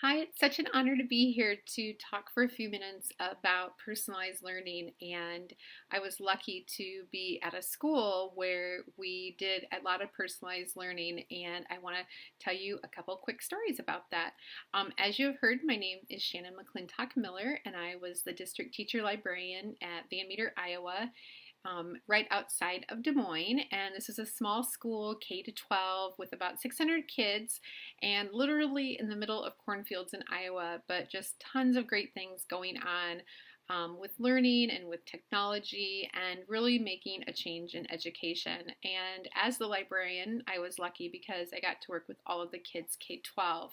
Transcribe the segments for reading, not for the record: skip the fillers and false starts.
Hi, it's such an honor to be here to talk for a few minutes about personalized learning. And I was lucky to be at a school where we did a lot of personalized learning, and I want to tell you a couple quick stories about that. As you have heard, my name is Shannon McClintock Miller, and I was the district teacher librarian at Van Meter, Iowa, right outside of Des Moines. And this is a small school, K to 12, with about 600 kids, and literally in the middle of cornfields in Iowa, but just tons of great things going on with learning and with technology and really making a change in education. And as the librarian, I was lucky because I got to work with all of the kids K-12.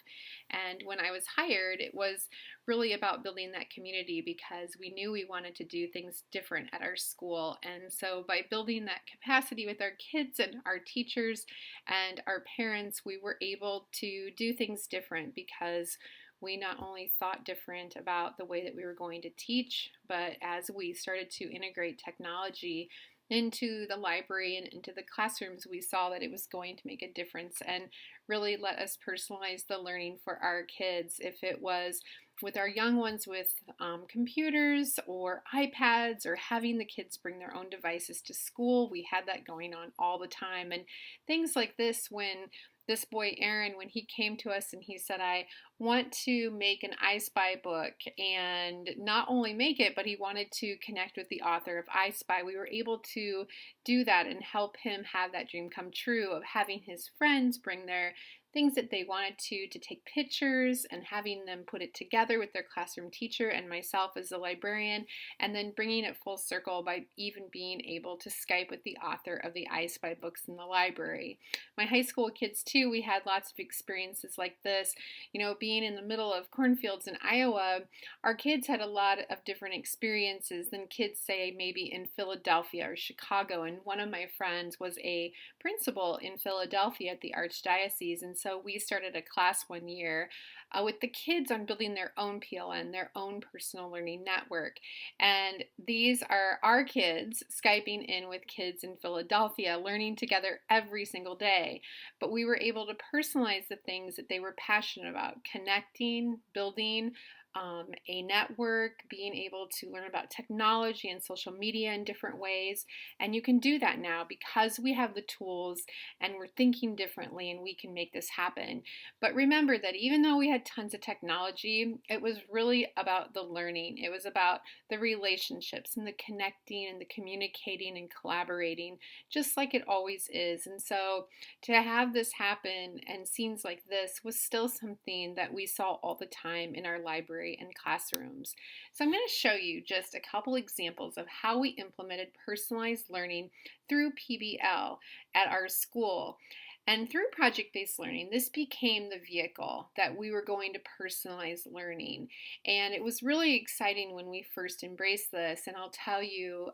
And when I was hired, it was really about building that community because we knew we wanted to do things different at our school. And so by building that capacity with our kids and our teachers and our parents, we were able to do things different because we not only thought different about the way that we were going to teach, but as we started to integrate technology into the library and into the classrooms, we saw that it was going to make a difference and really let us personalize the learning for our kids. If it was with our young ones with computers or iPads or having the kids bring their own devices to school, we had that going on all the time. And things like this, when this boy Aaron, when he came to us and he said, I want to make an I Spy book, and not only make it, but he wanted to connect with the author of I Spy. We were able to do that and help him have that dream come true of having his friends bring their things that they wanted to take pictures and having them put it together with their classroom teacher and myself as the librarian, and then bringing it full circle by even being able to Skype with the author of the I Spy books in the library. My high school kids too, we had lots of experiences like this. Being in the middle of cornfields in Iowa, our kids had a lot of different experiences than kids say maybe in Philadelphia or Chicago. And one of my friends was a principal in Philadelphia at the Archdiocese, and so we started a class one year with the kids on building their own PLN, their own personal learning network. And these are our kids Skyping in with kids in Philadelphia, learning together every single day. But we were able to personalize the things that they were passionate about: connecting, building a network, being able to learn about technology and social media in different ways. And you can do that now because we have the tools and we're thinking differently, and we can make this happen. But remember that even though we had tons of technology, it was really about the learning. It was about the relationships and the connecting and the communicating and collaborating, just like it always is. And so to have this happen and scenes like this was still something that we saw all the time in our library and classrooms. So I'm going to show you just a couple examples of how we implemented personalized learning through PBL at our school. And through project-based learning, this became the vehicle that we were going to personalize learning. And it was really exciting when we first embraced this. And I'll tell you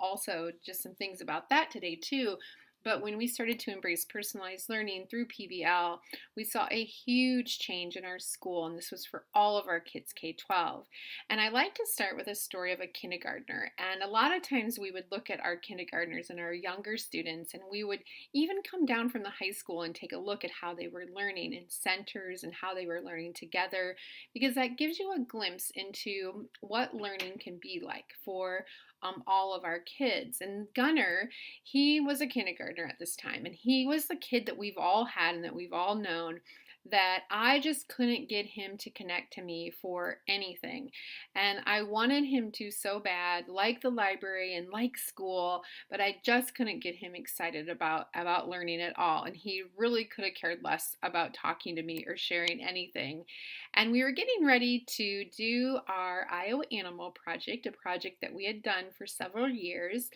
also just some things about that today too. But when we started to embrace personalized learning through PBL, we saw a huge change in our school, and this was for all of our kids K-12. And I like to start with a story of a kindergartner. And a lot of times we would look at our kindergartners and our younger students, and we would even come down from the high school and take a look at how they were learning in centers and how they were learning together, because that gives you a glimpse into what learning can be like for all of our kids. And Gunnar, he was a kindergartner at this time, and he was the kid that we've all had and that we've all known that I just couldn't get him to connect to me for anything. And I wanted him to so bad, like the library and like school, but I just couldn't get him excited about learning at all. And he really could have cared less about talking to me or sharing anything. And we were getting ready to do our Iowa Animal Project, a project that we had done for several years.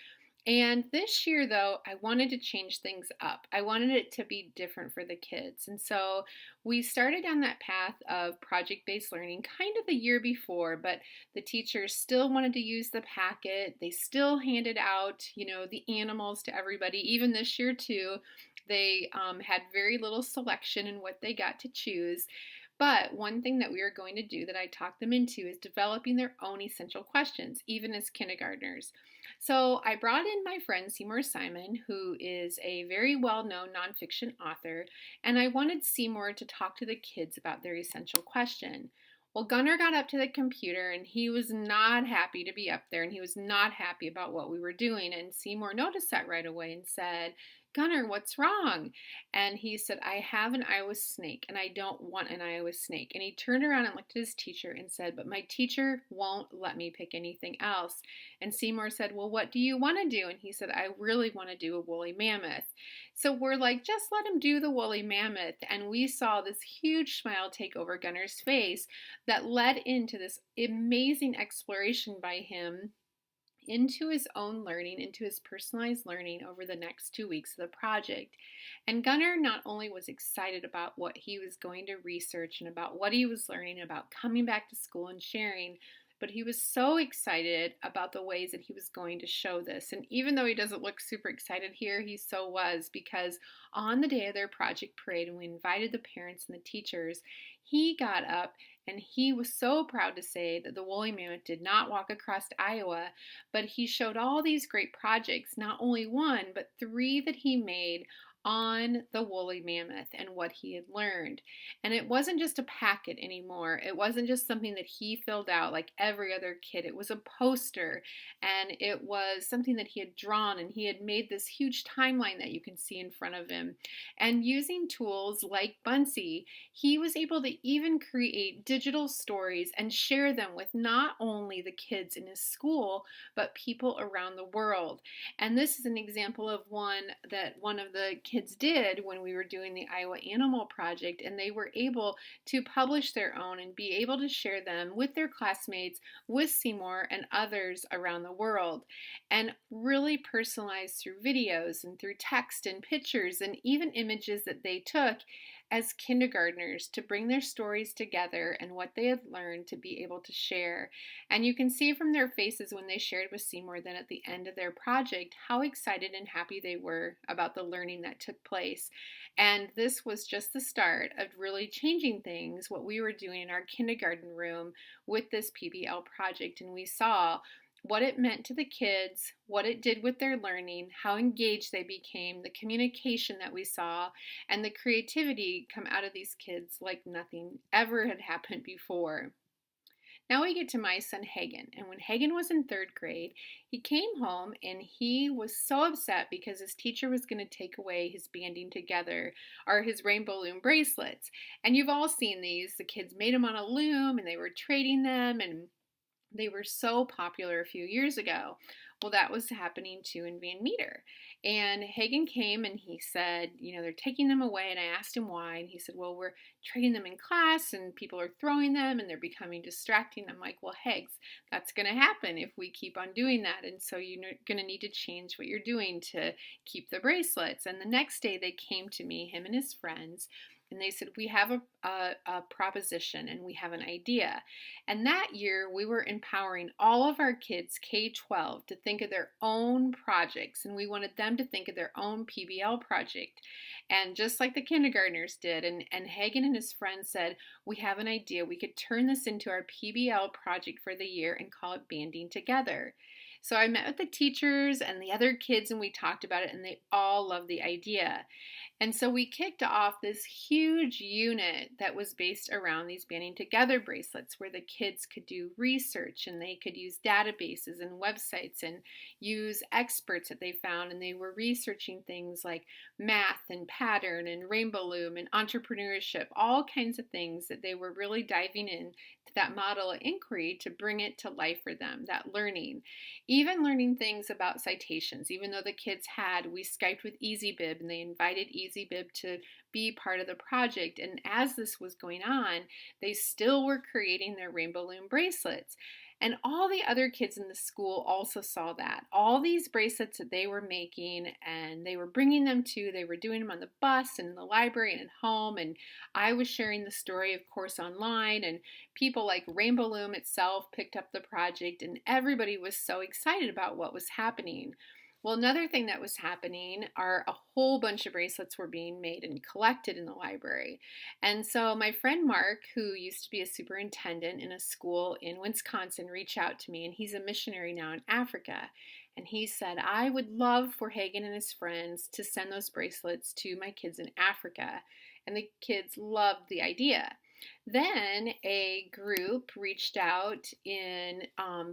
And this year, though, I wanted to change things up. I wanted it to be different for the kids. And so we started down that path of project-based learning kind of the year before, but the teachers still wanted to use the packet. They still handed out, the animals to everybody. Even this year, too, they had very little selection in what they got to choose. But one thing that we are going to do that I talked them into is developing their own essential questions, even as kindergartners. So I brought in my friend Seymour Simon, who is a very well known nonfiction author, and I wanted Seymour to talk to the kids about their essential question. Well, Gunnar got up to the computer and he was not happy to be up there and he was not happy about what we were doing. And Seymour noticed that right away and said, Gunnar, what's wrong? And he said, I have an Iowa snake and I don't want an Iowa snake. And he turned around and looked at his teacher and said, but my teacher won't let me pick anything else. And Seymour said, well, what do you want to do? And he said, I really want to do a woolly mammoth. So we're like, just let him do the woolly mammoth. And we saw this huge smile take over Gunnar's face that led into this amazing exploration by him into his own learning, into his personalized learning over the next 2 weeks of the project. And Gunnar not only was excited about what he was going to research and about what he was learning, about coming back to school and sharing, but he was so excited about the ways that he was going to show this. And even though he doesn't look super excited here, he so was, because on the day of their project parade, and we invited the parents and the teachers, he got up and he was so proud to say that the woolly mammoth did not walk across Iowa, but he showed all these great projects, not only one, but 3 that he made on the woolly mammoth and what he had learned. And it wasn't just a packet anymore. It wasn't just something that he filled out like every other kid. It was a poster, and it was something that he had drawn, and he had made this huge timeline that you can see in front of him. And using tools like Buncee, he was able to even create digital stories and share them with not only the kids in his school, but people around the world. And this is an example of one that one of the kids did when we were doing the Iowa Animal Project, and they were able to publish their own and be able to share them with their classmates, with Seymour and others around the world, and really personalized through videos and through text and pictures and even images that they took as kindergartners to bring their stories together and what they had learned to be able to share. And you can see from their faces when they shared with Seymour then at the end of their project how excited and happy they were about the learning that took place. And this was just the start of really changing things, what we were doing in our kindergarten room with this PBL project. And we saw what it meant to the kids, what it did with their learning, how engaged they became, the communication that we saw, and the creativity come out of these kids like nothing ever had happened before. Now we get to my son Hagen, and when Hagen was in 3rd grade, he came home and he was so upset because his teacher was going to take away his banding together, or his rainbow loom bracelets. And you've all seen these. The kids made them on a loom and they were trading them, and they were so popular a few years ago. Well, that was happening too in Van Meter. And Hagen came and he said, they're taking them away. And I asked him why. And he said, well, we're trading them in class and people are throwing them and they're becoming distracting. I'm like, well, Hags, that's going to happen if we keep on doing that. And so you're going to need to change what you're doing to keep the bracelets. And the next day they came to me, him and his friends, and they said, we have a proposition and we have an idea. And that year we were empowering all of our kids K-12 to think of their own projects, and we wanted them to think of their own PBL project. And just like the kindergartners did, and Hagen and his friends said, we have an idea. We could turn this into our PBL project for the year and call it Banding Together. So I met with the teachers and the other kids and we talked about it, and they all loved the idea. And so we kicked off this huge unit that was based around these banding together bracelets, where the kids could do research and they could use databases and websites and use experts that they found. And they were researching things like math and pattern and rainbow loom and entrepreneurship, all kinds of things that they were really diving in to that model of inquiry to bring it to life for them, that learning. Even learning things about citations. Even though the kids we Skyped with EasyBib and they invited EasyBib to be part of the project. And as this was going on, they still were creating their rainbow loom bracelets. And all the other kids in the school also saw that. All these bracelets that they were making, and they were bringing them they were doing them on the bus and in the library and at home. And I was sharing the story, of course, online. And people like Rainbow Loom itself picked up the project. And everybody was so excited about what was happening. Well, another thing that was happening are a whole bunch of bracelets were being made and collected in the library. And so my friend Mark, who used to be a superintendent in a school in Wisconsin, reached out to me, and he's a missionary now in Africa. And he said, I would love for Hagen and his friends to send those bracelets to my kids in Africa. And the kids loved the idea. Then a group reached out in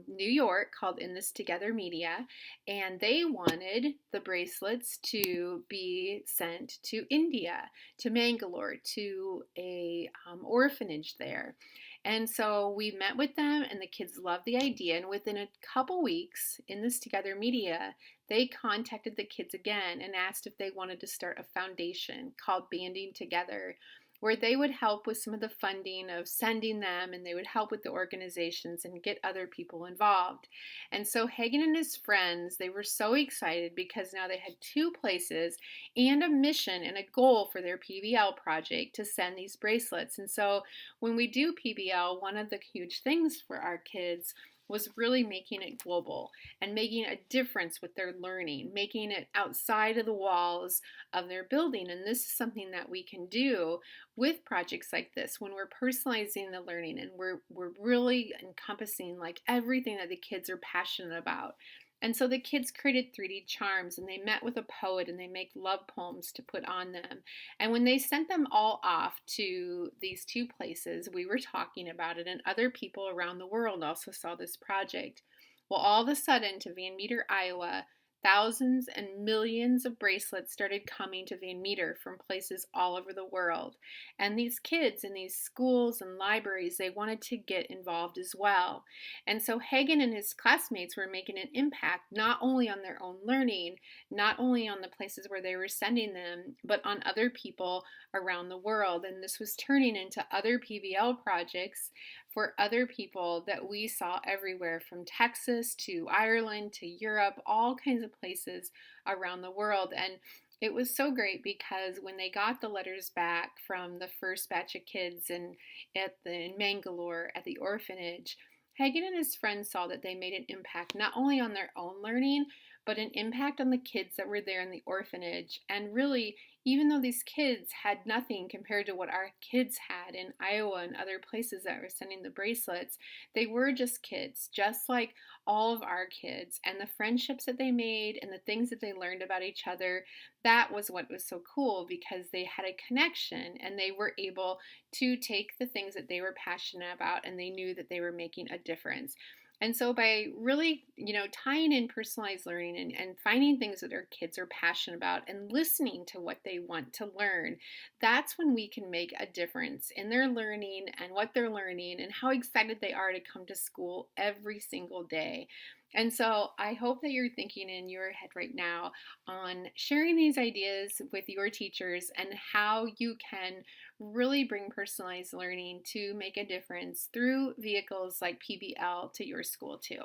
New York called In This Together Media, and they wanted the bracelets to be sent to India, to Mangalore, to a orphanage there. And so we met with them, and the kids loved the idea. And within a couple weeks, In This Together Media, they contacted the kids again and asked if they wanted to start a foundation called Banding Together, where they would help with some of the funding of sending them, and they would help with the organizations and get other people involved. And so Hagen and his friends, they were so excited because now they had two places and a mission and a goal for their PBL project to send these bracelets. And so when we do PBL, one of the huge things for our kids was really making it global and making a difference with their learning, making it outside of the walls of their building. And this is something that we can do with projects like this when we're personalizing the learning and we're really encompassing like everything that the kids are passionate about. And so the kids created 3D charms, and they met with a poet, and they make love poems to put on them. And when they sent them all off to these two places, we were talking about it, and other people around the world also saw this project. Well, all of a sudden, to Van Meter, Iowa, thousands and millions of bracelets started coming to Van Meter from places all over the world. And these kids in these schools and libraries, they wanted to get involved as well. And so Hagen and his classmates were making an impact not only on their own learning, not only on the places where they were sending them, but on other people around the world. And this was turning into other PBL projects for other people that we saw everywhere, from Texas to Ireland to Europe, all kinds of places around the world. And it was so great because when they got the letters back from the first batch of kids in Mangalore at the orphanage, Hagen and his friends saw that they made an impact not only on their own learning, but an impact on the kids that were there in the orphanage. And really, even though these kids had nothing compared to what our kids had in Iowa and other places that were sending the bracelets, they were just kids, just like all of our kids. And the friendships that they made and the things that they learned about each other, that was what was so cool, because they had a connection and they were able to take the things that they were passionate about, and they knew that they were making a difference. And so by really, tying in personalized learning and finding things that our kids are passionate about and listening to what they want to learn, that's when we can make a difference in their learning and what they're learning and how excited they are to come to school every single day. And so I hope that you're thinking in your head right now on sharing these ideas with your teachers and how you can really bring personalized learning to make a difference through vehicles like PBL to your school too.